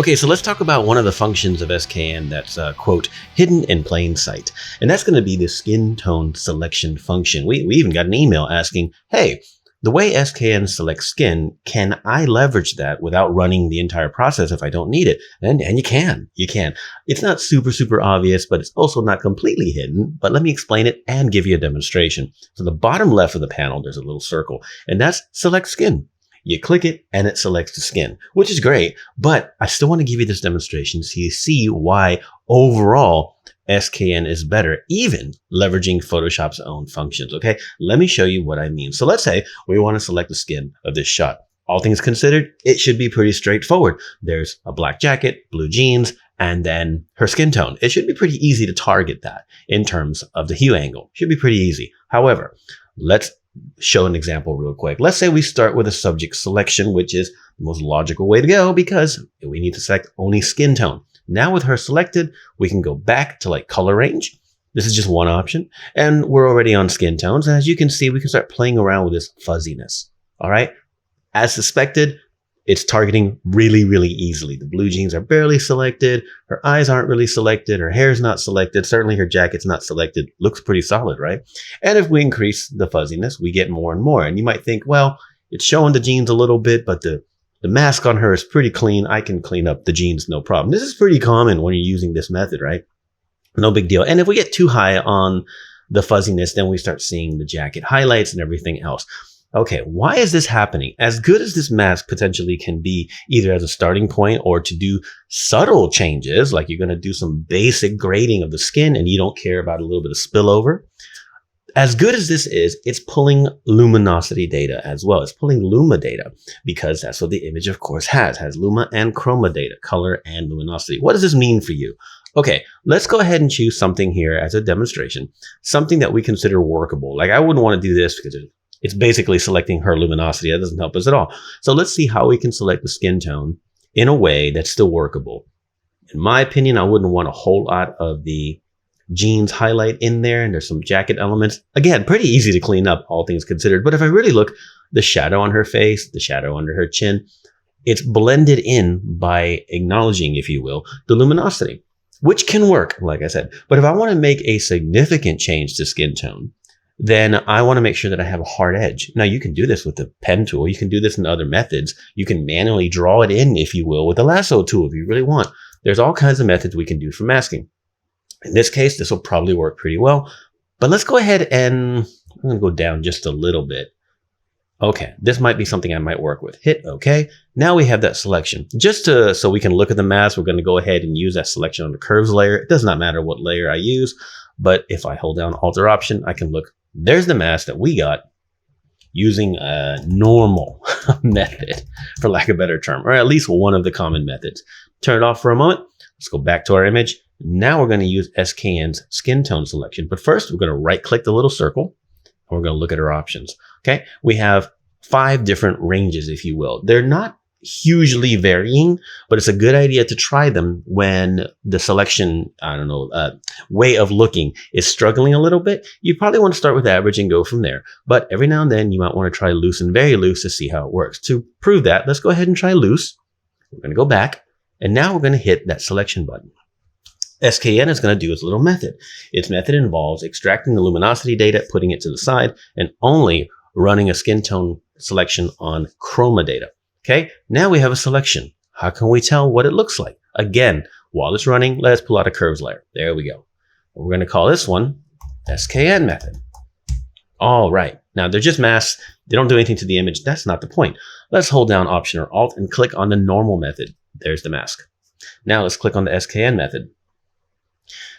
Okay, so let's talk about one of the functions of SKN that's, quote, hidden in plain sight. And that's going to be the skin tone selection function. We even got an email asking, hey, the way SKN selects skin, can I leverage that without running the entire process if I don't need it? And you can. It's not super obvious, but it's also not completely hidden. But let me explain it and give you a demonstration. So the bottom left of the panel, there's a little circle, and that's select skin. You click it and it selects the skin, which is great, but I still want to give you this demonstration so you see why overall SKN is better, even leveraging Photoshop's own functions. Okay, let me show you what I mean. So let's say we want to select the skin of this shot. All things considered, it should be pretty straightforward. There's a black jacket, blue jeans, and then her skin tone. It should be pretty easy to target that in terms of the hue angle. Should be pretty easy. However, let's show an example real quick. Let's say we start with a subject selection, which is the most logical way to go because we need to select only skin tone. Now with her selected, we can go back to like color range. This is just one option. And we're already on skin tones. And as you can see, we can start playing around with this fuzziness. All right. As suspected, it's targeting really easily. The blue jeans are barely selected. Her eyes aren't really selected. Her hair's not selected. Certainly her jacket's not selected. Looks pretty solid, right? And if we increase the fuzziness, we get more and more. And you might think, well, it's showing the jeans a little bit, but the mask on her is pretty clean. I can clean up the jeans, no problem. This is pretty common when you're using this method, right? No big deal. And if we get too high on the fuzziness, then we start seeing the jacket highlights and everything else. Okay, why is this happening? As good as this mask potentially can be, either as a starting point or to do subtle changes, like you're going to do some basic grading of the skin and you don't care about a little bit of spillover. As good as this is, it's pulling luminosity data as well. It's pulling luma data because that's what the image, of course, has luma and chroma data, color and luminosity. What does this mean for you? Okay, let's go ahead and choose something here as a demonstration, something that we consider workable. Like I wouldn't want to do this because it's basically selecting her luminosity. That doesn't help us at all. So let's see how we can select the skin tone in a way that's still workable. In my opinion, I wouldn't want a whole lot of the jeans highlight in there, and there's some jacket elements. Again, pretty easy to clean up, all things considered. But if I really look, the shadow on her face, the shadow under her chin, it's blended in by acknowledging, if you will, the luminosity, which can work, like I said. But if I want to make a significant change to skin tone, then I want to make sure that I have a hard edge. Now, you can do this with the pen tool. You can do this in other methods. You can manually draw it in, if you will, with the lasso tool if you really want. There's all kinds of methods we can do for masking. In this case, this will probably work pretty well. But let's go ahead and I'm going to go down just a little bit. Okay, this might be something I might work with. Hit OK. Now we have that selection. Just so we can look at the mask, we're going to go ahead and use that selection on the curves layer. It does not matter what layer I use. But if I hold down Alt or Option, I can look. There's the mask that we got using a normal method, for lack of a better term, or at least one of the common methods. Turn it off for a moment. Let's go back to our image. Now we're going to use SKN's skin tone selection. But first, we're going to right click the little circle and we're going to look at our options. Okay. We have 5 different ranges, if you will. They're not hugely varying, but it's a good idea to try them when the selection, way of looking is struggling a little bit. You probably want to start with average and go from there. But every now and then you might want to try loose and very loose to see how it works. To prove that, let's go ahead and try loose. We're going to go back and now we're going to hit that selection button. SKN is going to do its little method. Its method involves extracting the luminosity data, putting it to the side, and only running a skin tone selection on chroma data. Okay, now we have a selection. How can we tell what it looks like? Again, while it's running, let's pull out a curves layer. There we go. We're going to call this one SKN method. All right. Now they're just masks. They don't do anything to the image. That's not the point. Let's hold down Option or Alt and click on the normal method. There's the mask. Now let's click on the SKN method.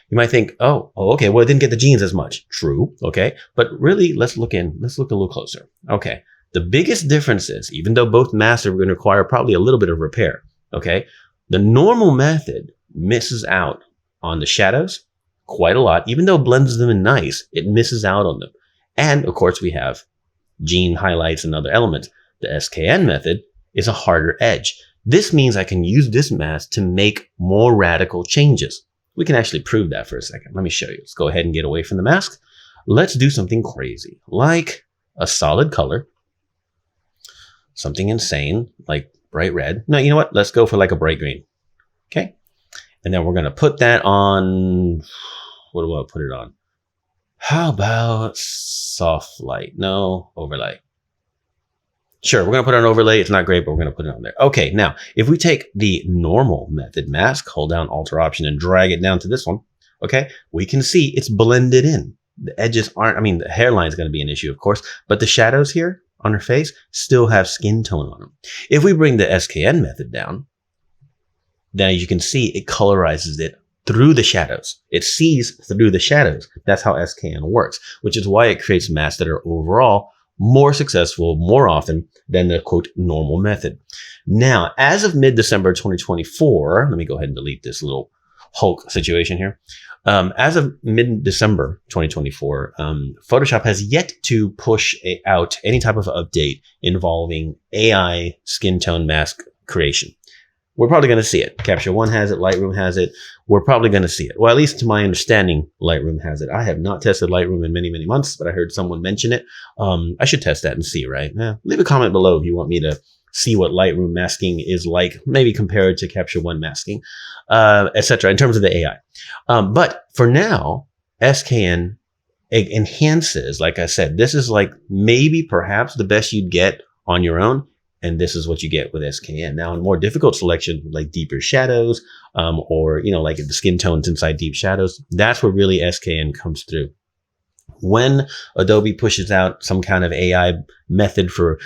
You might think, oh, okay, well, it didn't get the jeans as much. True. Okay. But really, let's look a little closer. Okay. The biggest difference is, even though both masks are going to require probably a little bit of repair, okay, the normal method misses out on the shadows quite a lot. Even though it blends them in nice, it misses out on them. And of course, we have jean highlights and other elements. The SKN method is a harder edge. This means I can use this mask to make more radical changes. We can actually prove that for a second. Let me show you. Let's go ahead and get away from the mask. Let's do something crazy, like a solid color. Something insane, like bright red. No, you know what? Let's go for like a bright green. Okay. And then we're going to put that on, what do I put it on? How about soft light? No, overlay. Sure, we're going to put it on overlay. It's not great, but we're going to put it on there. Okay, now, if we take the normal method mask, hold down Alt or Option and drag it down to this one, okay, we can see it's blended in. The edges aren't, I mean, the hairline is going to be an issue, of course, but the shadows here on her face still have skin tone on them. If we bring the SKN method down, then as you can see, it colorizes it through the shadows. It sees through the shadows. That's how SKN works, which is why it creates masks that are overall more successful more often than the quote normal method. Now, as of mid-December 2024, let me go ahead and delete this little Hulk situation here. As of mid-December 2024, Photoshop has yet to push out any type of update involving AI skin tone mask creation. We're probably going to see it. Capture One has it. Lightroom has it. We're probably going to see it. Well, at least to my understanding, Lightroom has it. I have not tested Lightroom in many, many months, but I heard someone mention it. I should test that and see, right? Leave a comment below if you want me to see what Lightroom masking is like, maybe compared to Capture One masking, etc. in terms of the AI. But for now, SKN enhances, like I said, this is like maybe perhaps the best you'd get on your own. And this is what you get with SKN. Now, in more difficult selection, like deeper shadows, or, you know, like the skin tones inside deep shadows, that's where really SKN comes through. When Adobe pushes out some kind of AI method for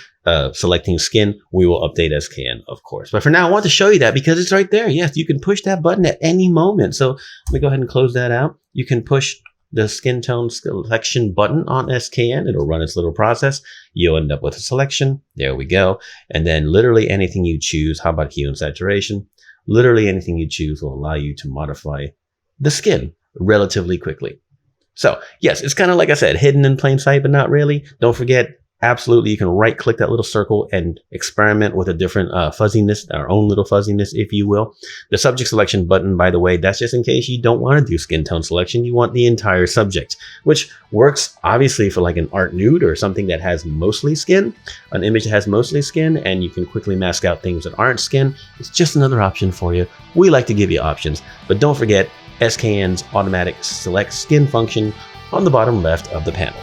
selecting skin, we will update SKN, of course. But for now, I want to show you that because it's right there. Yes, you can push that button at any moment. So let me go ahead and close that out. You can push the skin tone selection button on SKN. It'll run its little process. You'll end up with a selection. There we go. And then literally anything you choose. How about hue and saturation? Literally anything you choose will allow you to modify the skin relatively quickly. So yes, it's kind of like I said, hidden in plain sight, but not really. Don't forget, absolutely, you can right click that little circle and experiment with a different fuzziness, our own little fuzziness, if you will. The subject selection button, by the way, that's just in case you don't want to do skin tone selection. You want the entire subject, which works obviously for like an art nude or something that has mostly skin, an image that has mostly skin, and you can quickly mask out things that aren't skin. It's just another option for you. We like to give you options, but don't forget SKN's automatic select skin function on the bottom left of the panel.